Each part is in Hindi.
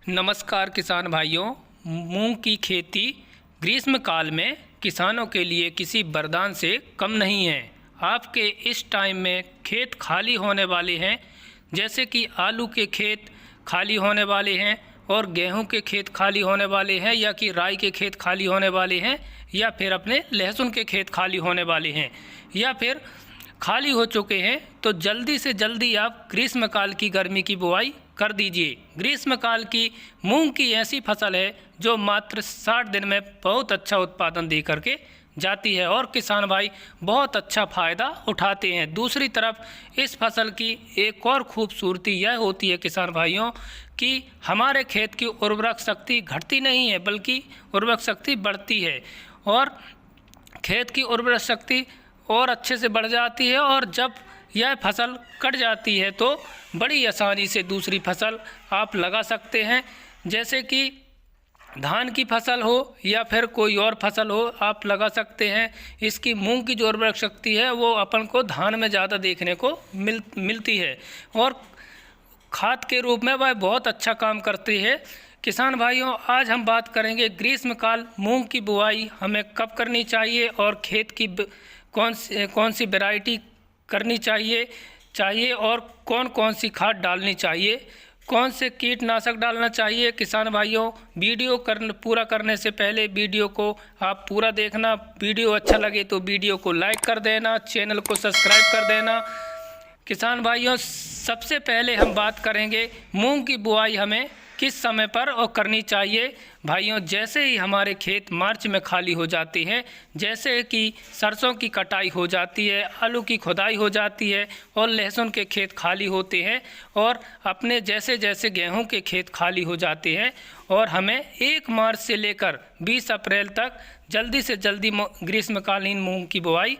नमस्कार किसान भाइयों। मूंग की खेती ग्रीष्म काल में किसानों के लिए किसी वरदान से कम नहीं है। आपके इस टाइम में खेत खाली होने वाले हैं, जैसे कि आलू के खेत खाली होने वाले हैं और गेहूं के खेत खाली होने वाले हैं, या कि राई के खेत खाली होने वाले हैं, या फिर अपने लहसुन के खेत खाली होने वाले हैं, या फिर खाली हो चुके हैं। तो जल्दी से जल्दी आप ग्रीष्म काल की गर्मी की बुआई कर दीजिए। ग्रीष्म काल की मूंग की ऐसी फसल है जो मात्र 60 दिन में बहुत अच्छा उत्पादन दे करके जाती है और किसान भाई बहुत अच्छा फ़ायदा उठाते हैं। दूसरी तरफ इस फसल की एक और खूबसूरती यह होती है किसान भाइयों कि हमारे खेत की उर्वरक शक्ति घटती नहीं है, बल्कि उर्वरक शक्ति बढ़ती है और खेत की उर्वरक शक्ति और अच्छे से बढ़ जाती है। और जब यह फसल कट जाती है तो बड़ी आसानी से दूसरी फसल आप लगा सकते हैं, जैसे कि धान की फसल हो या फिर कोई और फसल हो आप लगा सकते हैं। इसकी मूंग की जो उर्वरक शक्ति है वो अपन को धान में ज़्यादा देखने को मिलती है और खाद के रूप में वह बहुत अच्छा काम करती है। किसान भाइयों, आज हम बात करेंगे ग्रीष्मकाल मूंग की बुआई हमें कब करनी चाहिए और खेत की कौन सी वैरायटी करनी चाहिए और कौन सी खाद डालनी चाहिए, कौन से कीटनाशक डालना चाहिए। किसान भाइयों, वीडियो पूरा करने से पहले वीडियो को आप पूरा देखना। वीडियो अच्छा लगे तो वीडियो को लाइक कर देना, चैनल को सब्सक्राइब कर देना। किसान भाइयों, सबसे पहले हम बात करेंगे मूंग की बुआई हमें किस समय पर और करनी चाहिए। भाइयों, जैसे ही हमारे खेत मार्च में खाली हो जाते हैं, जैसे कि सरसों की कटाई हो जाती है, आलू की खुदाई हो जाती है और लहसुन के खेत खाली होते हैं और अपने जैसे गेहूं के खेत खाली हो जाते हैं, और हमें 1 मार्च से लेकर 20 अप्रैल तक जल्दी से जल्दी ग्रीष्मकालीन मूंग की बुआई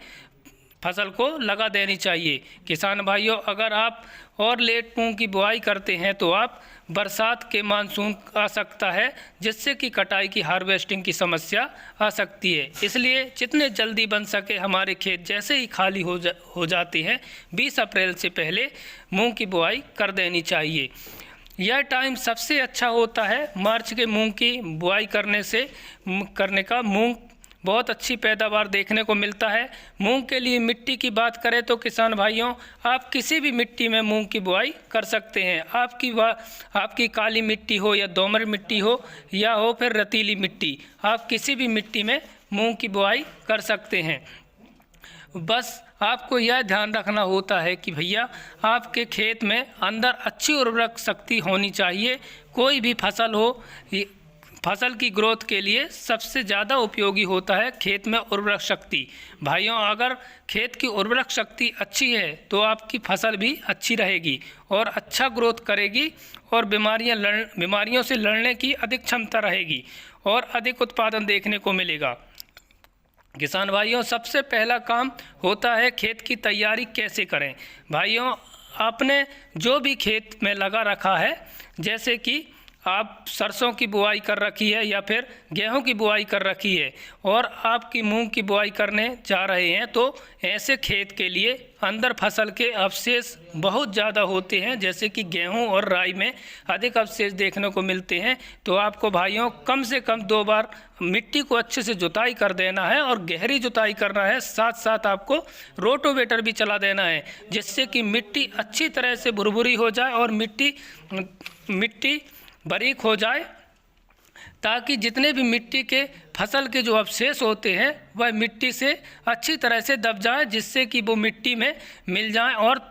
फसल को लगा देनी चाहिए। किसान भाइयों, अगर आप और लेट मूंग की बुआई करते हैं तो आप बरसात के मानसून आ सकता है, जिससे कि कटाई की हार्वेस्टिंग की समस्या आ सकती है। इसलिए जितने जल्दी बन सके हमारे खेत जैसे ही खाली हो जाते हैं 20 अप्रैल से पहले मूंग की बुआई कर देनी चाहिए। यह टाइम सबसे अच्छा होता है मार्च के मूंग की बुआई करने का। मूंग बहुत अच्छी पैदावार देखने को मिलता है। मूंग के लिए मिट्टी की बात करें तो किसान भाइयों, आप किसी भी मिट्टी में मूंग की बुआई कर सकते हैं। आपकी काली मिट्टी हो या दोमट मिट्टी हो या हो फिर रतीली मिट्टी, आप किसी भी मिट्टी में मूंग की बुआई कर सकते हैं। बस आपको यह ध्यान रखना होता है कि भैया आपके खेत में अंदर अच्छी उर्वरक शक्ति होनी चाहिए। कोई भी फसल हो, फसल की ग्रोथ के लिए सबसे ज़्यादा उपयोगी होता है खेत में उर्वरक शक्ति। भाइयों, अगर खेत की उर्वरक शक्ति अच्छी है तो आपकी फसल भी अच्छी रहेगी और अच्छा ग्रोथ करेगी और बीमारियों से लड़ने की अधिक क्षमता रहेगी और अधिक उत्पादन देखने को मिलेगा। किसान भाइयों, सबसे पहला काम होता है खेत की तैयारी कैसे करें। भाइयों, आपने जो भी खेत में लगा रखा है, जैसे कि आप सरसों की बुआई कर रखी है या फिर गेहूं की बुआई कर रखी है और आपकी मूंग की बुआई करने जा रहे हैं, तो ऐसे खेत के लिए अंदर फसल के अवशेष बहुत ज़्यादा होते हैं, जैसे कि गेहूं और राई में अधिक अवशेष देखने को मिलते हैं। तो आपको भाइयों कम से कम 2 बार मिट्टी को अच्छे से जुताई कर देना है और गहरी जुताई करना है। साथ साथ आपको रोटोवेटर भी चला देना है, जिससे कि मिट्टी अच्छी तरह से भुरभुरी हो जाए और मिट्टी बारीक हो जाए, ताकि जितने भी मिट्टी के फसल के जो अवशेष होते हैं वह मिट्टी से अच्छी तरह से दब जाए, जिससे कि वो मिट्टी में मिल जाए और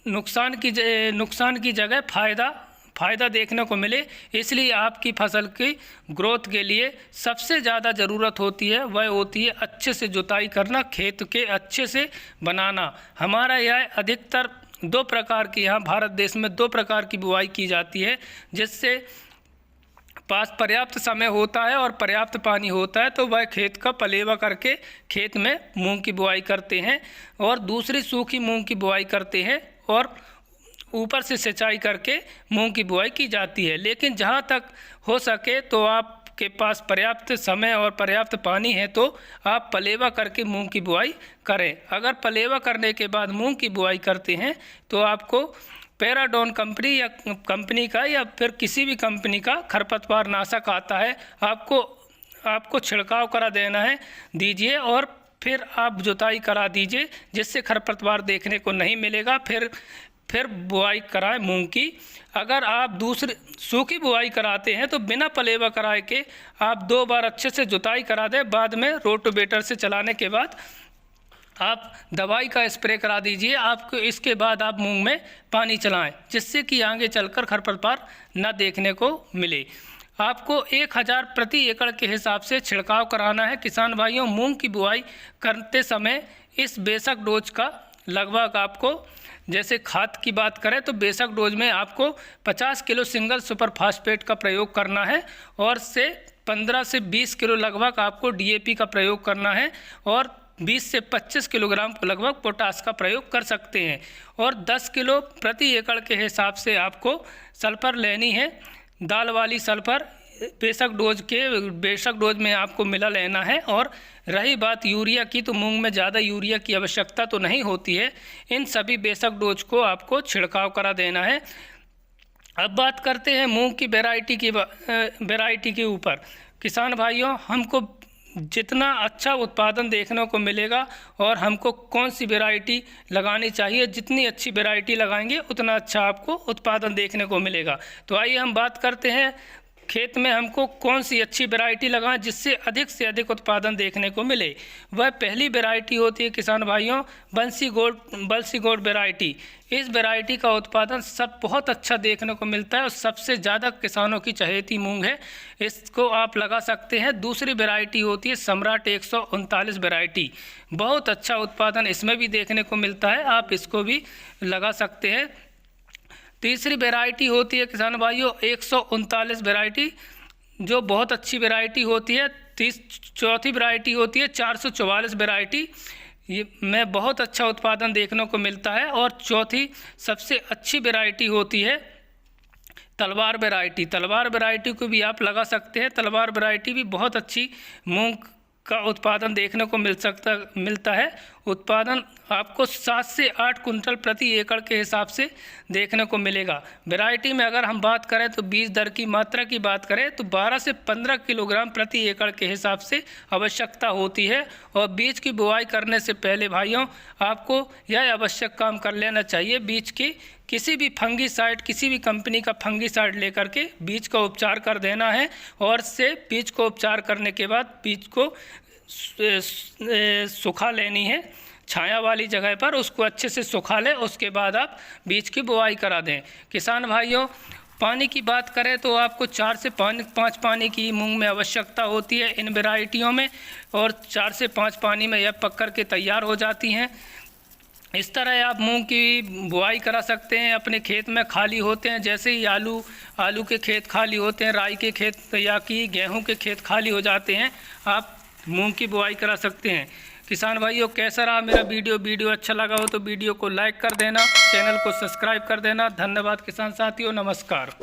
नुकसान की जगह फ़ायदा देखने को मिले। इसलिए आपकी फसल की ग्रोथ के लिए सबसे ज़्यादा ज़रूरत होती है वह होती है अच्छे से जुताई करना, खेत के अच्छे से बनाना। हमारा यह अधिकतर 2 प्रकार की, यहाँ भारत देश में 2 प्रकार की बुआई की जाती है, जिससे पास पर्याप्त समय होता है और पर्याप्त पानी होता है, तो वह खेत का पलेवा करके खेत में मूंग की बुआई करते हैं और दूसरी सूखी मूंग की बुआई करते हैं और ऊपर से सिंचाई करके मूंग की बुआई की जाती है। लेकिन जहाँ तक हो सके तो आपके पास पर्याप्त समय और पर्याप्त पानी है तो आप पलेवा करके मूंग की बुआई करें। अगर पलेवा करने के बाद मूंग की बुआई करते हैं तो आपको पैराडोन कंपनी का या फिर किसी भी कंपनी का खरपतवार नाशक आता है, आपको छिड़काव करा देना है, दीजिए और फिर आप जुताई करा दीजिए, जिससे खरपतवार देखने को नहीं मिलेगा। फिर बुआई कराएं मूंग की। अगर आप दूसरी सूखी बुआई कराते हैं तो बिना पलेवा कराए के आप 2 बार अच्छे से जुताई करा दें। बाद में रोटोवेटर से चलाने के बाद आप दवाई का स्प्रे करा दीजिए। आपको इसके बाद आप मूंग में पानी चलाएं, जिससे कि आगे चलकर खरपतवार न देखने को मिले। आपको 1000 प्रति एकड़ के हिसाब से छिड़काव कराना है। किसान भाइयों, मूंग की बुआई करते समय इस बेशक डोज का लगभग आपको, जैसे खाद की बात करें तो बेशक डोज में आपको 50 किलो सिंगल सुपर फास्फेट का प्रयोग करना है और 15 से 20 किलो लगभग आपको DAP का प्रयोग करना है और 20 से 25 किलोग्राम लगभग पोटास का प्रयोग कर सकते हैं। और 10 किलो प्रति एकड़ के हिसाब से आपको सल्फर लेनी है, दाल वाली सल्फर बेशक डोज में आपको मिला लेना है। और रही बात यूरिया की, तो मूंग में ज़्यादा यूरिया की आवश्यकता तो नहीं होती है। इन सभी बेशक डोज को आपको छिड़काव करा देना है। अब बात करते हैं मूंग की वैरायटी के ऊपर। किसान भाइयों, हमको जितना अच्छा उत्पादन देखने को मिलेगा और हमको कौन सी वैरायटी लगानी चाहिए, जितनी अच्छी वैरायटी लगाएंगे उतना अच्छा आपको उत्पादन देखने को मिलेगा। तो आइए हम बात करते हैं खेत में हमको कौन सी अच्छी वैरायटी लगाएं जिससे अधिक से अधिक उत्पादन देखने को मिले। वह पहली वैरायटी होती है किसान भाइयों बंसी गोल्ड वैरायटी। इस वैरायटी का उत्पादन बहुत अच्छा देखने को मिलता है और सबसे ज़्यादा किसानों की चहेती मूंग है, इसको आप लगा सकते हैं। दूसरी वैरायटी होती है सम्राट 139 वैरायटी। बहुत अच्छा उत्पादन इसमें भी देखने को मिलता है, आप इसको भी लगा सकते हैं। तीसरी वैरायटी होती है किसान भाइयों 139 वैरायटी, जो बहुत अच्छी वैरायटी होती है। चौथी वैरायटी होती है 444 वैरायटी, ये में बहुत अच्छा उत्पादन देखने को मिलता है। और चौथी सबसे अच्छी वैरायटी होती है तलवार वैरायटी को भी आप लगा सकते हैं। तलवार वैरायटी भी बहुत अच्छी मूंग का उत्पादन देखने को मिलता है। उत्पादन आपको 7 से 8 कुंटल प्रति एकड़ के हिसाब से देखने को मिलेगा। वैरायटी में अगर हम बात करें तो बीज दर की मात्रा की बात करें तो 12 से 15 किलोग्राम प्रति एकड़ के हिसाब से आवश्यकता होती है। और बीज की बुआई करने से पहले भाइयों आपको यह आवश्यक काम कर लेना चाहिए, बीज की किसी भी कंपनी का फंगीसाइड लेकर के बीज का उपचार कर देना है। और बीज को उपचार करने के बाद बीज को सुखा लेनी है छाया वाली जगह पर, उसको अच्छे से सुखा लें, उसके बाद आप बीज की बुआई करा दें। किसान भाइयों, पानी की बात करें तो आपको 4 से 5 पानी की मूंग में आवश्यकता होती है इन वैरायटियों में, और 4 से 5 पानी में यह पक कर के तैयार हो जाती हैं। इस तरह आप मूंग की बुआई करा सकते हैं। अपने खेत में खाली होते हैं, जैसे ही आलू के खेत खाली होते हैं, राई के खेत या कि गेहूं के खेत खाली हो जाते हैं, आप मूंग की बुआई करा सकते हैं। किसान भाइयों, कैसा रहा मेरा वीडियो अच्छा लगा हो तो वीडियो को लाइक कर देना, चैनल को सब्सक्राइब कर देना। धन्यवाद किसान साथियों, नमस्कार।